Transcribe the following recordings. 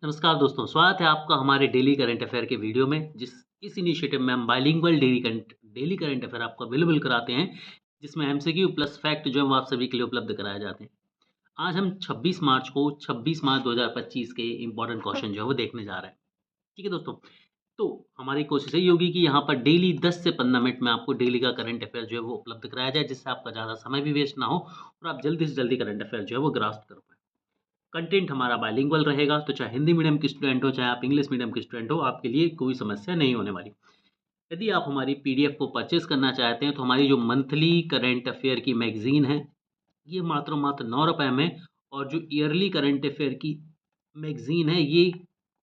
नमस्कार दोस्तों, स्वागत है आपका हमारे डेली करंट अफेयर के वीडियो में। इस इनिशिएटिव में हम बाइलिंगुअल डेली करंट अफेयर आपको अवेलेबल कराते हैं, जिसमें एमसीक्यू प्लस फैक्ट जो है वो आप सभी के लिए उपलब्ध कराए जाते हैं। आज हम 26 मार्च 2025 के इम्पोर्टेंट क्वेश्चन जो है वो देखने जा रहे हैं। ठीक है दोस्तों, तो हमारी कोशिश यही होगी कि यहाँ पर डेली 10 से 15 मिनट में आपको डेली का करंट अफेयर जो है वो उपलब्ध कराया जाए, जिससे आपका ज़्यादा समय भी वेस्ट ना हो और आप जल्दी से जल्दी करंट अफेयर जो है वो ग्रास्प कर पाएँ। कंटेंट हमारा बाइलिंगुअल रहेगा, तो चाहे हिंदी मीडियम के स्टूडेंट हो, चाहे आप इंग्लिश मीडियम के स्टूडेंट हो, आपके लिए कोई समस्या नहीं होने वाली। यदि आप हमारी पीडीएफ को परचेज़ करना चाहते हैं, तो हमारी जो मंथली करंट अफेयर की मैगज़ीन है, ये मात्र ₹9 में, और जो ईयरली करंट अफेयर की मैगज़ीन है, ये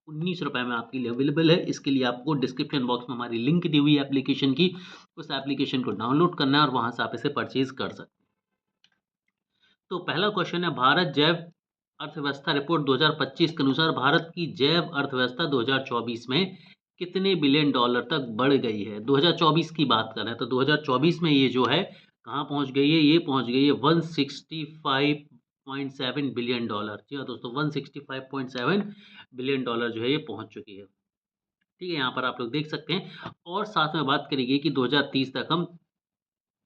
₹19 में आपके लिए अवेलेबल है। इसके लिए आपको डिस्क्रिप्शन बॉक्स में हमारी लिंक दी हुई है एप्लीकेशन की, उस एप्लीकेशन को डाउनलोड करना है और वहाँ से आप इसे परचेज़ कर सकते हैं। तो पहला क्वेश्चन है, भारत जैव अर्थव्यवस्था रिपोर्ट 2025 के अनुसार भारत की जैव अर्थव्यवस्था 2024 में कितने बिलियन डॉलर तक बढ़ गई है। 2024 की बात कर रहे हैं, तो 2024 में ये जो है कहाँ पहुँच गई है, ये पहुँच गई है 165.7 बिलियन डॉलर। जी हाँ दोस्तों, 165.7 बिलियन डॉलर जो है ये पहुँच चुकी है। ठीक है, यहाँ पर आप लोग देख सकते हैं। और साथ में बात करेंगे कि 2030 तक हम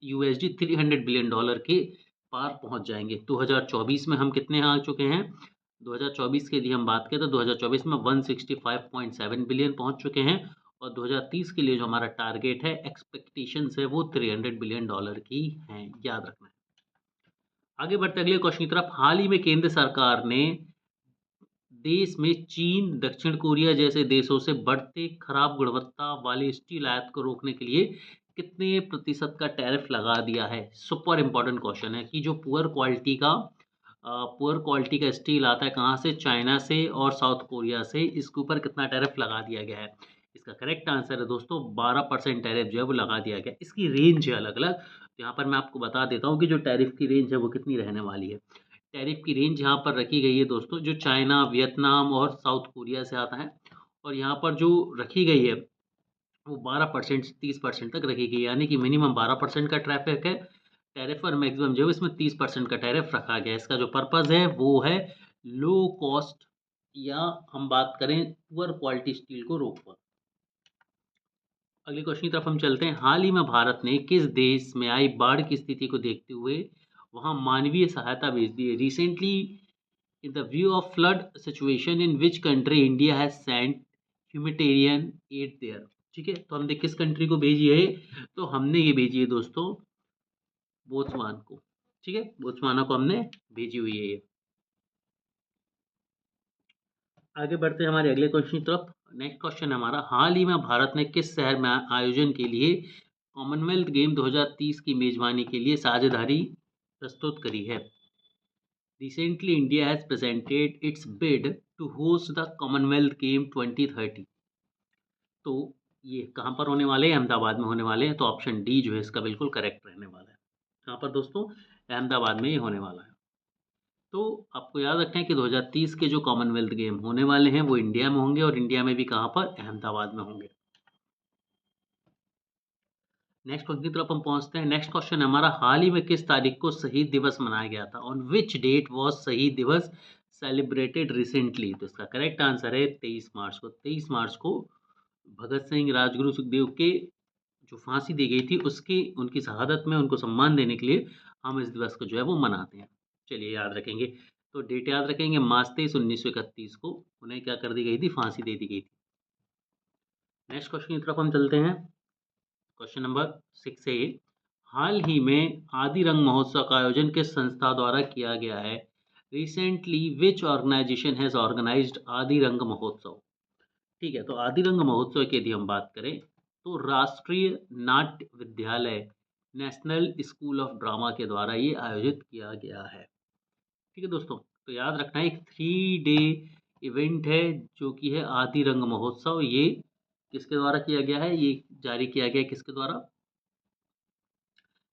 यूएसडी 300 बिलियन डॉलर के पार पहुंच जाएंगे। 2024 में हम कितने आ चुके हैं? 2024 की यदि हम बात करें तो 2024 में 165.7 बिलियन पहुंच चुके हैं, और 2030 के लिए जो हमारा टारगेट है, एक्सपेक्टेशंस है, वो 300 बिलियन डॉलर की हैं, याद रखना है। आगे बढ़ते अगले क्वेश्चन की तरफ। हाल ही में केंद्र सरकार ने देश में चीन, दक्षिण कोरिया जैसे देशों से बढ़ते खराब गुणवत्ता वाले स्टील आयात को रोकने के लिए कितने प्रतिशत का टैरिफ लगा दिया है। सुपर इम्पोर्टेंट क्वेश्चन है कि जो पुअर क्वालिटी का स्टील आता है कहाँ से, चाइना से और साउथ कोरिया से, इसके ऊपर कितना टैरिफ लगा दिया गया है। इसका करेक्ट आंसर है दोस्तों 12% टैरिफ जो है वो लगा दिया गया। इसकी रेंज है अलग अलग, तो यहाँ पर मैं आपको बता देता हूँ कि जो टैरिफ की रेंज है वो कितनी रहने वाली है। टैरिफ की रेंज यहाँ पर रखी गई है दोस्तों, जो चाइना, वियतनाम और साउथ कोरिया से आता है, और यहाँ पर जो रखी गई है वो 12% से 30% तक रखी गई है, यानी कि मिनिमम 12% का ट्रैफिक है टैरिफ, और मैक्सिमम जो है इसमें 30% का टैरिफ रखा गया है। इसका जो पर्पज़ है वो है लो कॉस्ट, या हम बात करें पुअर क्वालिटी स्टील को रोकना। अगले क्वेश्चन की तरफ हम चलते हैं। हाल ही में भारत ने किस देश में आई बाढ़ की स्थिति को देखते हुए वहां मानवीय सहायता भेज दी है। Recently, in the view of flood situation in which country India has sent humanitarian aid there. ठीक है, तो हमने किस कंट्री को भेजी है? तो हमने ये भेजी है दोस्तों बोत्सवान को। ठीक है, बोत्सवाना को हमने भेजी हुई है ये। आगे बढ़ते हैं हमारे अगले क्वेश्चन की तरफ। नेक्स्ट क्वेश्चन है हमारा, हाल ही में भारत ने किस शहर में आयोजन के लिए कॉमनवेल्थ गेम 2030 की मेजबानी के लिए साझेदारी प्रस्तुत करी है। Recently India has presented its bid to host the Commonwealth game 2030। तो ये कहाँ पर होने वाले हैं? अहमदाबाद में होने वाले हैं, तो ऑप्शन डी जो है इसका बिल्कुल करेक्ट रहने वाला है। कहाँ पर दोस्तों? अहमदाबाद में ये होने वाला है। तो आपको याद रखना है कि 2030 के जो कॉमनवेल्थ गेम होने वाले हैं वो इंडिया में होंगे, और इंडिया में भी कहाँ पर? अहमदाबाद में होंगे। नेक्स्ट क्वेश्चन की तरफ हम पहुंचते हैं। नेक्स्ट क्वेश्चन हमारा, हाल ही में किस तारीख को शहीद दिवस मनाया गया था? ऑन विच डेट वॉज शहीद दिवस सेलिब्रेटेड रिसेंटली? तो इसका करेक्ट आंसर है 23 मार्च को। 23 मार्च को भगत सिंह, राजगुरु सुखदेव के जो फांसी दी गई थी उसकी, उनकी शहादत में उनको सम्मान देने के लिए हम इस दिवस को जो है वो मनाते हैं। चलिए याद रखेंगे, तो डेट याद रखेंगे, मार्च 23 1931 को उन्हें क्या कर दी गई थी? फांसी दे दी गई थी। नेक्स्ट क्वेश्चन की तरफ हम चलते हैं। क्वेश्चन नंबर 6 है, हाल ही में आदि रंग महोत्सव का आयोजन किस संस्था द्वारा किया गया है? Recently which organization has organized Adi Rang महोत्सव? ठीक है, तो आदि रंग महोत्सव की यदि हम बात करें तो राष्ट्रीय नाट्य विद्यालय, नेशनल स्कूल ऑफ ड्रामा के द्वारा ये आयोजित किया गया है। ठीक है दोस्तों, तो याद रखना है, एक 3 डे इवेंट है जो कि है आदि रंग महोत्सव। ये किसके द्वारा किया गया है? ये जारी किया गया है किसके द्वारा?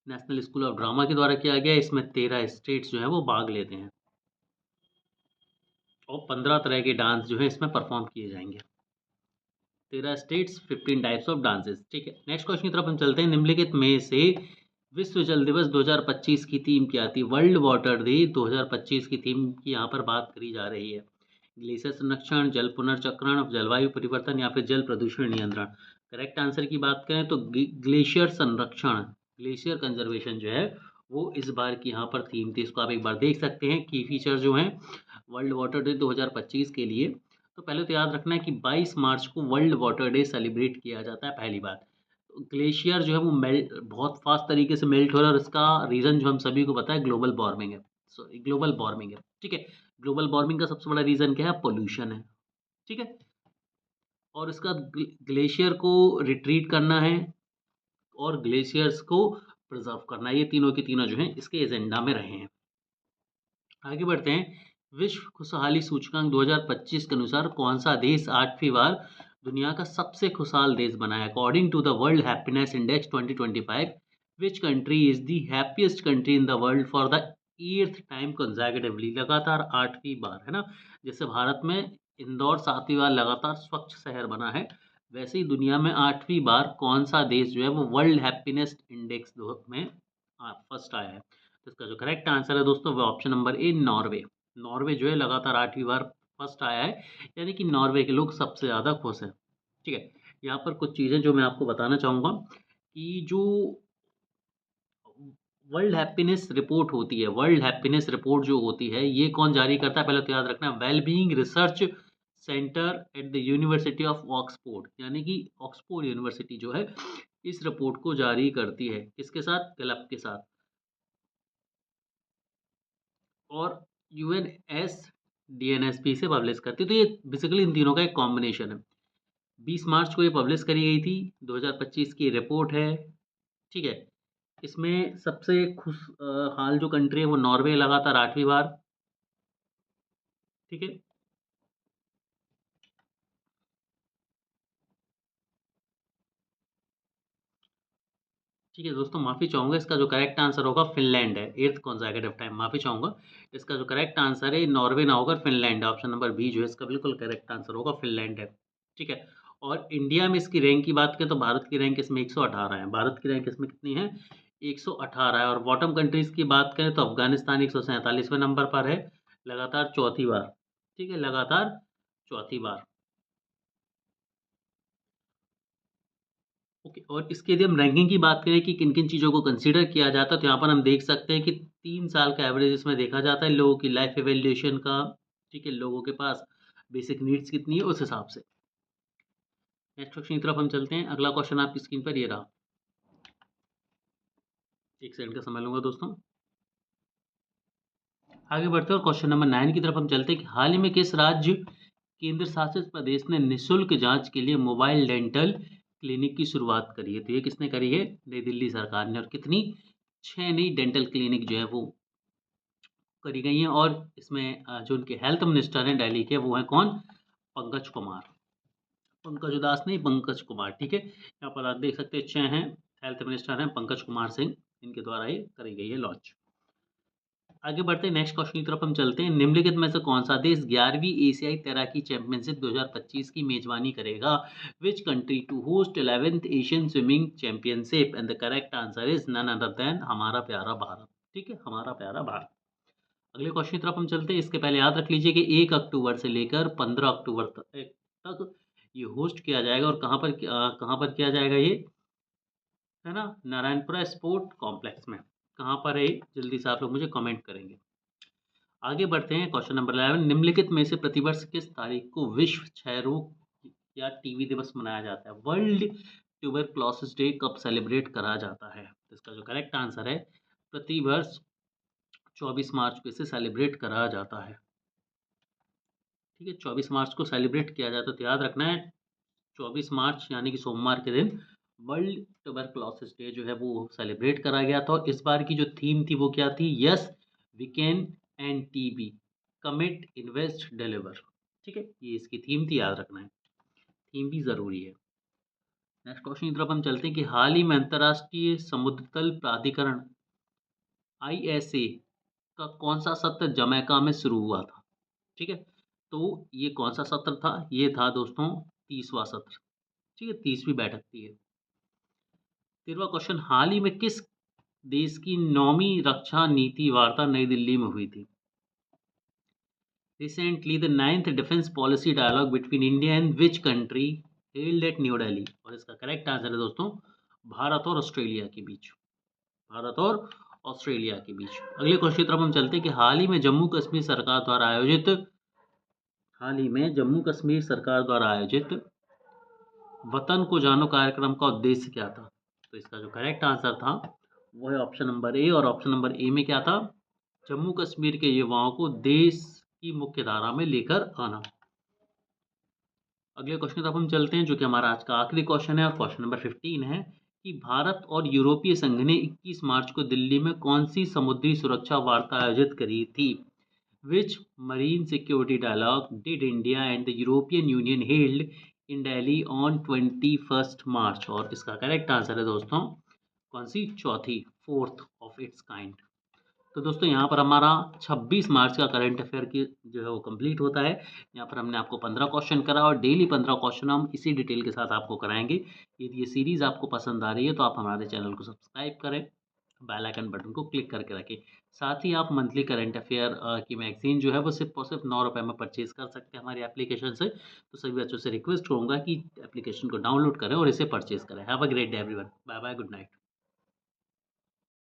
नेशनल स्कूल ऑफ ड्रामा के द्वारा किया गया है। इसमें 13 स्टेट्स जो हैं वो भाग लेते हैं, और 15 तरह के डांस जो है इसमें परफॉर्म किए जाएंगे। 13 स्टेट्स, 15 टाइप्स ऑफ डांसेस। ठीक है, नेक्स्ट क्वेश्चन की तरफ हम चलते हैं। निम्नलिखित में से विश्व जल दिवस 2025 की थीम क्या थी? वर्ल्ड वाटर डे 2025 की थीम की यहाँ पर बात करी जा रही है। ग्लेशियर संरक्षण, जल पुनर्चक्रण, जलवायु परिवर्तन या फिर जल प्रदूषण नियंत्रण। करेक्ट आंसर की बात करें तो ग्लेशियर संरक्षण, ग्लेशियर कंजर्वेशन जो है वो इस बार की यहाँ पर थीम थी। इसको आप एक बार देख सकते हैं। की फीचर जो हैं वर्ल्ड वाटर डे 2025 के लिए, तो पहले तो याद रखना है कि 22 मार्च को वर्ल्ड वाटर डे सेलिब्रेट किया जाता है। पहली बात, तो ग्लेशियर जो है वो मेल्ट बहुत फास्ट तरीके से मेल्ट हो रहा है और इसका रीज़न जो हम सभी को पता है ग्लोबल वार्मिंग है। सॉरी, ग्लोबल वार्मिंग है। ठीक है, ग्लोबल वार्मिंग का सबसे बड़ा रीज़न क्या है? पॉल्यूशन है। ठीक है, और इसका ग्लेशियर को रिट्रीट करना है और ग्लेशियर्स को प्रिजर्व करना है। ये तीनों के तीनों जो हैं इसके एजेंडा में रहे हैं। आगे बढ़ते हैं। विश्व खुशहाली सूचकांक 2025 के अनुसार कौन सा देश 8वीं बार दुनिया का सबसे खुशहाल देश बना है? According to the world happiness index 2025, which country is the happiest country in the world for the 8th time consecutively? लगातार 8वीं बार, है ना। जैसे भारत में इंदौर 7वीं बार लगातार स्वच्छ शहर बना है, वैसे ही दुनिया में 8वीं बार कौन सा देश जो है वो वर्ल्ड हैप्पीनेस इंडेक्स में फर्स्ट आया है? तो इसका जो करेक्ट आंसर है दोस्तों वो option number A, Norway. Norway जो है लगातार 8वीं बार फर्स्ट आया है, यानी कि नॉर्वे के लोग सबसे ज़्यादा खुश हैं। ठीक है, यहाँ पर कुछ चीज़ें जो मैं आपको बताना चाहूँगा कि जो वर्ल्ड हैप्पीनेस रिपोर्ट होती है, वर्ल्ड हैप्पीनेस रिपोर्ट जो होती है ये कौन जारी करता है? पहले तो याद रखना, well being research centre at the university of Oxford, यानी कि ऑक्सफोर्ड यूनिवर्सिटी जो है इस रिपोर्ट को जारी करती है। किसके साथ? क्लब के साथ। और यूएनएस डीएनएसपी से पब्लिश करती है। तो ये बेसिकली इन तीनों का एक कॉम्बिनेशन है। 20 मार्च को ये पब्लिश करी गई थी, 2025 की रिपोर्ट है। ठीक है, इसमें सबसे खुश हाल जो कंट्री है वो नॉर्वे, लगातार 8वीं बार। ठीक है, ठीक है दोस्तों, माफ़ी चाहूँगा, इसका जो करेक्ट आंसर होगा फिनलैंड है। 8th कॉन्सेक्यूटिव टाइम, माफ़ी चाहूँगा, इसका जो करेक्ट आंसर है नॉर्वे ना होकर फिनलैंड है। ऑप्शन नंबर बी जो है इसका बिल्कुल करेक्ट आंसर होगा, फिनलैंड है। ठीक है, और इंडिया में इसकी रैंक की बात करें तो भारत की रैंक इसमें 118 है। भारत की रैंक इसमें कितनी है? 118 है। और बॉटम कंट्रीज़ की बात करें तो अफगानिस्तान 147वें नंबर पर है, लगातार चौथी बार। ठीक है, लगातार चौथी बार। ओके, और इसकी यदि हम रैंकिंग की बात करें कि किन-किन चीज़ों को कंसीडर किया जाता है, तो यहाँ पर हम देख सकते हैं कि 3 साल का एवरेज इसमें देखा जाता है लोगों की लाइफ इवैल्यूएशन का। ठीक है, लोगों के पास बेसिक नीड्स कितनी है उस हिसाब से। नेक्स्ट क्वेश्चन की तरफ हम चलते हैं। अगला क्वेश्चन आपकी स्क्रीन पर ये रहा। 1 सेकंड का समय लूँगा दोस्तों। आगे बढ़ते हैं और क्वेश्चन नंबर 9 की तरफ हम चलते हैं कि हाल ही में किस राज्य केंद्र शासित प्रदेश ने निःशुल्क जाँच के लिए मोबाइल डेंटल क्लिनिक की शुरुआत करी है? तो ये किसने करी है? नई दिल्ली सरकार ने। और कितनी? 6 नई डेंटल क्लिनिक जो है वो करी गई हैं। और इसमें जो उनके हेल्थ मिनिस्टर हैं दिल्ली के, वो हैं कौन? पंकज कुमार। पंकज उदास नहीं, पंकज कुमार। ठीक है, यहाँ पर आप देख सकते हैं 6 हैं हेल्थ मिनिस्टर हैं पंकज कुमार सिंह, इनके द्वारा ये करी गई है लॉन्च। आगे बढ़ते हैं, नेक्स्ट क्वेश्चन की तरफ हम चलते हैं। निम्नलिखित में से कौन सा देश 11वीं एशियाई तैराकी चैंपियनशिप 2025 की मेजबानी करेगा? Which country to host 11th Asian swimming championship? And the correct answer is none other than हमारा प्यारा भारत। ठीक है, हमारा प्यारा भारत। अगले क्वेश्चन की तरफ हम चलते हैं। इसके पहले याद रख लीजिए कि 1 अक्टूबर से लेकर 15 अक्टूबर तक ये होस्ट किया जाएगा। और कहाँ पर किया जाएगा ये? है ना, नारायणपुरा स्पोर्ट कॉम्प्लेक्स में। कहाँ पर है ये? जल्दी से आप लोग मुझे कमेंट करेंगे। आगे बढ़ते हैं, क्वेश्चन नंबर 11। निम्नलिखित में से प्रतिवर्ष किस तारीख को विश्व क्षय रोग या टीबी दिवस मनाया जाता है? वर्ल्ड ट्यूबरक्लोसिस डे कब सेलिब्रेट करा जाता है? तो इसका जो करेक्ट आंसर है, प्रतिवर्ष 24 मार्च को इसे सेलिब्रेट करा जाता है। ठीक है, 24 मार्च को सेलिब्रेट किया जाता है। तो याद रखना है 24 मार्च यानी कि सोमवार के दिन वर्ल्ड ट्यूबरक्लोसिस डे जो है वो सेलिब्रेट करा गया था। और इस बार की जो थीम थी वो क्या थी? Yes we can end TB, commit invest deliver. ठीक है, ये इसकी थीम थी, याद रखना है, थीम भी ज़रूरी है। नेक्स्ट क्वेश्चन की तरफ हम चलते हैं कि हाल ही में अंतर्राष्ट्रीय समुद्र तल प्राधिकरण ISA का कौन सा सत्र जमैका में शुरू हुआ था? ठीक है, तो ये कौन सा सत्र था? ये था दोस्तों 30वां सत्र। ठीक है, 30वीं बैठक थी ये। 13वां क्वेश्चन, हाल ही में किस देश की 9वीं रक्षा नीति वार्ता नई दिल्ली में हुई थी? Recently the 9th defence policy dialogue between India and which country held at New Delhi? और इसका करेक्ट आंसर है दोस्तों भारत और ऑस्ट्रेलिया के बीच। भारत और ऑस्ट्रेलिया के बीच। अगले क्वेश्चन की तरफ हम चलते हैं कि हाल ही में जम्मू कश्मीर सरकार द्वारा आयोजित वतन को जानो कार्यक्रम का उद्देश्य क्या था? तो इसका जो करेक्ट आंसर था वो है ऑप्शन नंबर ए, और ऑप्शन नंबर ए में क्या था? जम्मू कश्मीर के युवाओं को देश की मुख्य धारा में लेकर आना। अगले क्वेश्चन की तरफ हम चलते हैं जो कि हमारा आज का आखिरी क्वेश्चन है, और क्वेश्चन नंबर 15 है कि भारत और यूरोपीय संघ ने 21 मार्च को दिल्ली में कौन सी समुद्री सुरक्षा वार्ता आयोजित करी थी? Which marine security dialogue did India and the European Union held in Delhi on 21 March? और इसका करेक्ट आंसर है दोस्तों कौन सी? चौथी, फोर्थ ऑफ इट्स काइंड। तो दोस्तों यहाँ पर हमारा 26 मार्च का करंट अफेयर की जो है वो कंप्लीट होता है। यहाँ पर हमने आपको 15 क्वेश्चन करा, और डेली 15 क्वेश्चन हम इसी डिटेल के साथ आपको कराएंगे। यदि ये सीरीज़ आपको पसंद आ रही है तो आप हमारे चैनल को सब्सक्राइब करें, बेल आइकन बटन को क्लिक करके रखें। साथ ही आप मंथली करंट अफेयर की मैगजीन जो है वो सिर्फ और सिर्फ 9 रुपये में परचेज कर सकते हैं हमारी एप्लीकेशन से। तो सभी बच्चों से रिक्वेस्ट करूँगा कि एप्लीकेशन को डाउनलोड करें और इसे परचेज करें। Have a great day everyone. Bye bye, good night.